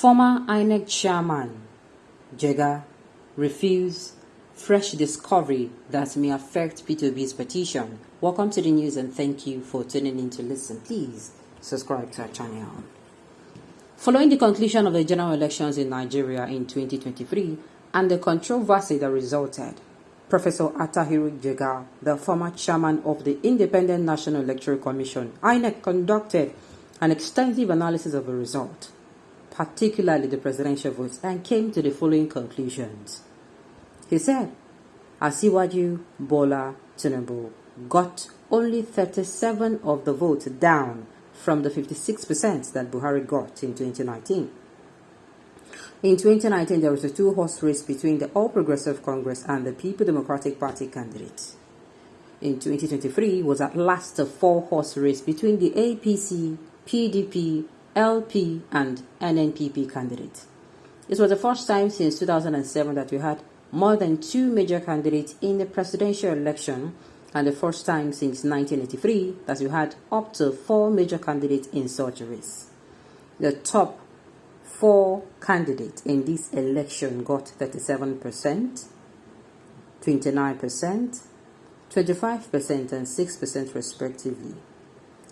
Former Inec chairman Jega refused fresh discovery that may affect Obi'S petition. Welcome to the news and thank you for tuning in to listen. Please subscribe to our channel. Following the conclusion of the general elections in Nigeria in 2023 and the controversy that resulted, Professor Atahiru Jega, the former chairman of the Independent National Electoral Commission, INEC, conducted an extensive analysis of the result, particularly the presidential votes, and came to the following conclusions. He said, Asiwaju Bola Tinubu got only 37 of the votes, down from the 56% that Buhari got in 2019. In 2019, there was a two-horse race between the All Progressive Congress and the People Democratic Party candidates. In 2023, was at last a four-horse race between the APC, PDP, LP, and NNPP candidates. This was the first time since 2007 that we had more than two major candidates in the presidential election, and the first time since 1983 that we had up to four major candidates in such a race. The top four candidates in this election got 37%, 29%, 25%, and 6% respectively.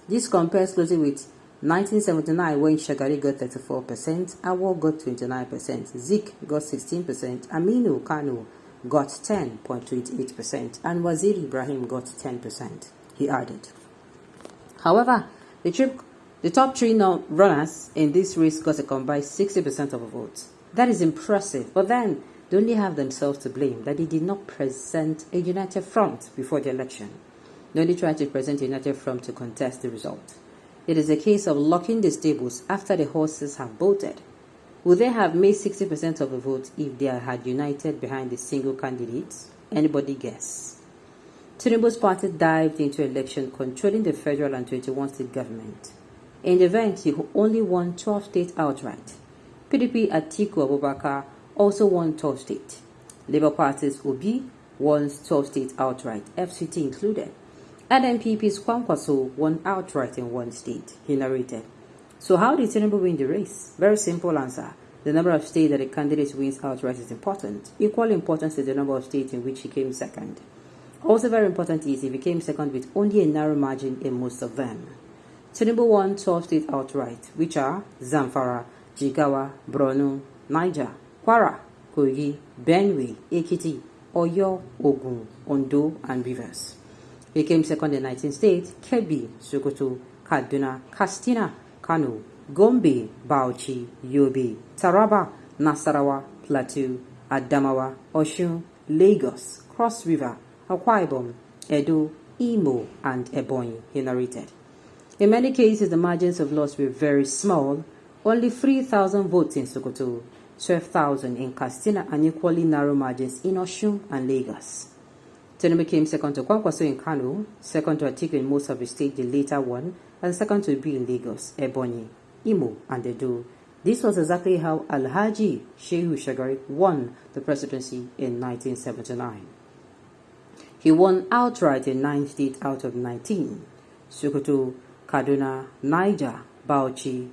This compares closely with 1979 when Shagari got 34%, Awo got 29%, Zik got 16%, Aminu Kano got 10.28%, and Waziri Ibrahim got 10%, he added. However, the top three runners in this race got a combined 60% of the votes. That is impressive, but then they only have themselves to blame that they did not present a united front before the election. They only tried to present a united front to contest the result. It is a case of locking the stables after the horses have bolted. Would they have made 60% of the vote if they had united behind a single candidate? Anybody guess? Tinubu's party dived into election controlling the federal and 21 state government. In the event, he only won 12 states outright. PDP Atiku Abubakar also won 12 states. Labour Party's Obi won 12 states outright, FCT included. NNPP's Kwankwaso won outright in one state, he narrated. So how did Tinubu win the race? Very simple answer. The number of states that a candidate wins outright is important. Equally important is the number of states in which he came second. Also very important is he came second with only a narrow margin in most of them. Tinubu won 12 states outright, which are Zamfara, Jigawa, Borno, Niger, Kwara, Kogi, Benue, Ekiti, Oyo, Ogun, Ondo, and Rivers. He came second in 19 states: Kebbi, Sokoto, Kaduna, Katsina, Kano, Gombe, Bauchi, Yobe, Taraba, Nasarawa, Plateau, Adamawa, Osun, Lagos, Cross River, Akwa Ibom, Edo, Imo, and Ebonyi, he narrated. In many cases, the margins of loss were very small, only 3,000 votes in Sokoto, 12,000 in Katsina, and equally narrow margins in Osun and Lagos. Tinubu came second to Kwankwaso in Kano, second to Atiku in most of the states, the later one, and second to Obi in Lagos, Ebonyi, Imo, and Edo. This was exactly how Alhaji Shehu Shagari won the presidency in 1979. He won outright in 9 states out of 19: Sokoto, Kaduna, Niger, Bauchi,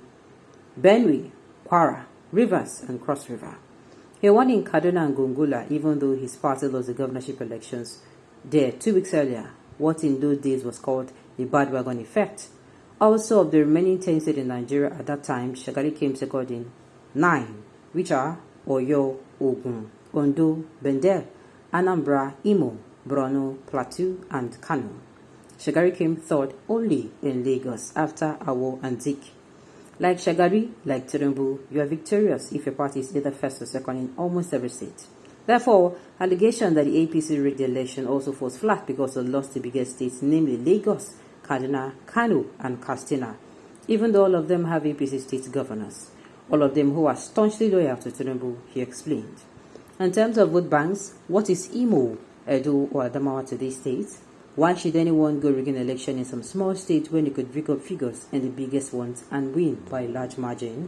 Benue, Kwara, Rivers, and Cross River. He won in Kaduna and Gongola, even though his party lost the governorship elections there 2 weeks earlier, what in those days was called the bandwagon effect. Also, of the remaining 10 states in Nigeria at that time, Shagari came second in 9, which are Oyo, Ogun, Ondo, Bendel, Anambra, Imo, Borno, Plateau, and Kano. Shagari came third only in Lagos after Awo and Zik. Like Shagari, like Tinubu, you are victorious if your party is either first or second in almost every state. Therefore, allegation that the APC rigged the election also falls flat because they lost the biggest states, namely Lagos, Kaduna, Kano, and Katsina, even though all of them have APC state governors, all of them who are staunchly loyal to Tinubu, he explained. In terms of vote banks, what is Imo, Edo, or Adamawa to these states? Why should anyone go rig an election in some small state when they could rig up figures in the biggest ones and win by a large margin?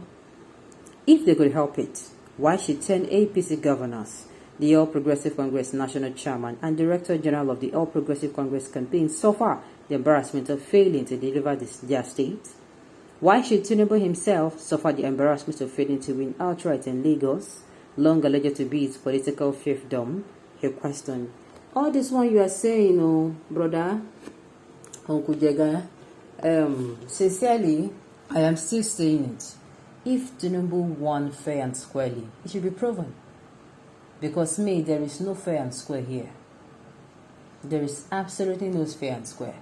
If they could help it, why should 10 APC governors, the All Progressive Congress National Chairman and Director General of the All Progressive Congress campaign, suffer the embarrassment of failing to deliver their state? Why should Tinubu himself suffer the embarrassment of failing to win outright in Lagos, long alleged to be his political fiefdom? He questioned. All this one you are saying, oh, brother, Uncle Jega, sincerely, I am still saying it. If Tinubu won fair and squarely, it should be proven. Because there is no fair and square here. There is absolutely no fair and square.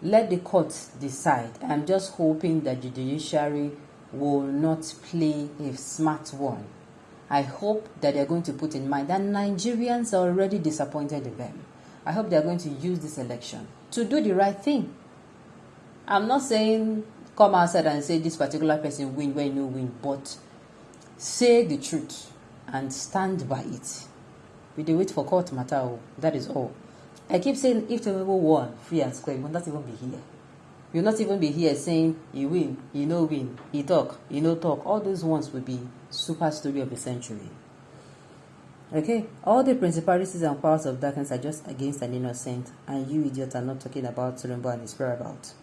Let the courts decide. I'm just hoping that the judiciary will not play a smart one. I hope that they're going to put in mind that Nigerians are already disappointed in them. I hope they're going to use this election to do the right thing. I'm not saying come outside and say this particular person win when you win, but say the truth and stand by it. We do wait for court matter. That is all. I keep saying if Tinubu won free and square, you will not even be here. You will not even be here saying you win, you no win, you talk, you no talk. All those ones will be super story of the century. Okay, all the principalities and powers of darkness are just against an innocent, and you idiots are not talking about Tinubu and his whereabouts.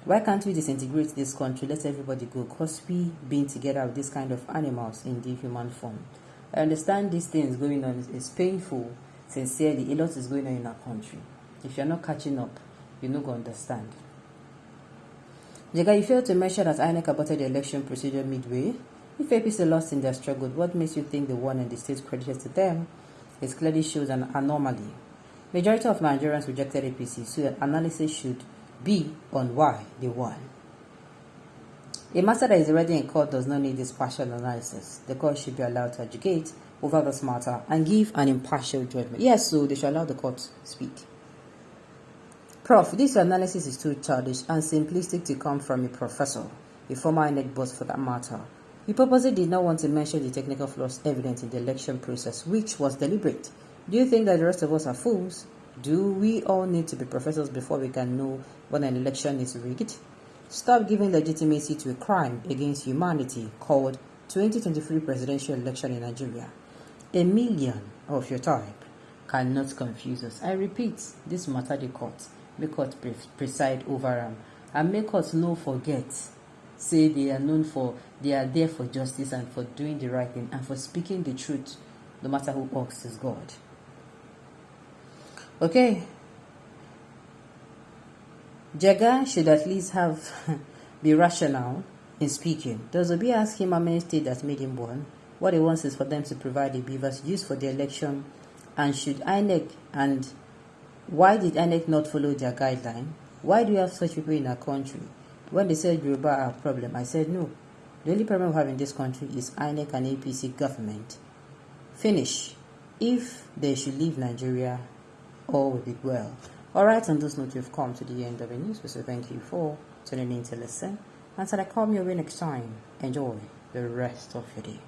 Why can't we disintegrate this country? Let everybody go, because we being together with this kind of animals in the human form. I understand these things going on. It's painful. Sincerely, a lot is going on in our country. If you're not catching up, you're not going to understand. Jega, you failed to mention that Inec aborted the election procedure midway. If APC lost in their struggle, what makes you think they won and the state credited to them? It clearly shows an anomaly. Majority of Nigerians rejected APC, so an analysis should be on why they won. A matter that is already in court does not need this partial analysis. The court should be allowed to educate over this matter and give an impartial judgment. Yes, so they should allow the court to speak. Prof, this analysis is too childish and simplistic to come from a professor, a former Inec boss for that matter. He purposely did not want to mention the technical flaws evident in the election process, which was deliberate. Do you think that the rest of us are fools? Do we all need to be professors before we can know when an election is rigged? Stop giving legitimacy to a crime against humanity called 2023 presidential election in Nigeria. A million of your type cannot confuse us. I repeat, this matter the court. Make court preside over them. And make us no forget. Say they are there for justice and for doing the right thing and for speaking the truth, no matter who asks is God. Okay. Jega should at least be rational in speaking. Does Obi ask him how many states that made him born? What he wants is for them to provide the beavers used for the election. And why did INEC not follow their guideline? Why do we have such people in our country? When they said Yoruba are a problem, I said no. The only problem we have in this country is INEC and APC government. Finish. If they should leave Nigeria, all will be well. Alright, on this note, we've come to the end of the news. So thank you for tuning in to listen. Until I come your way next time, enjoy the rest of your day.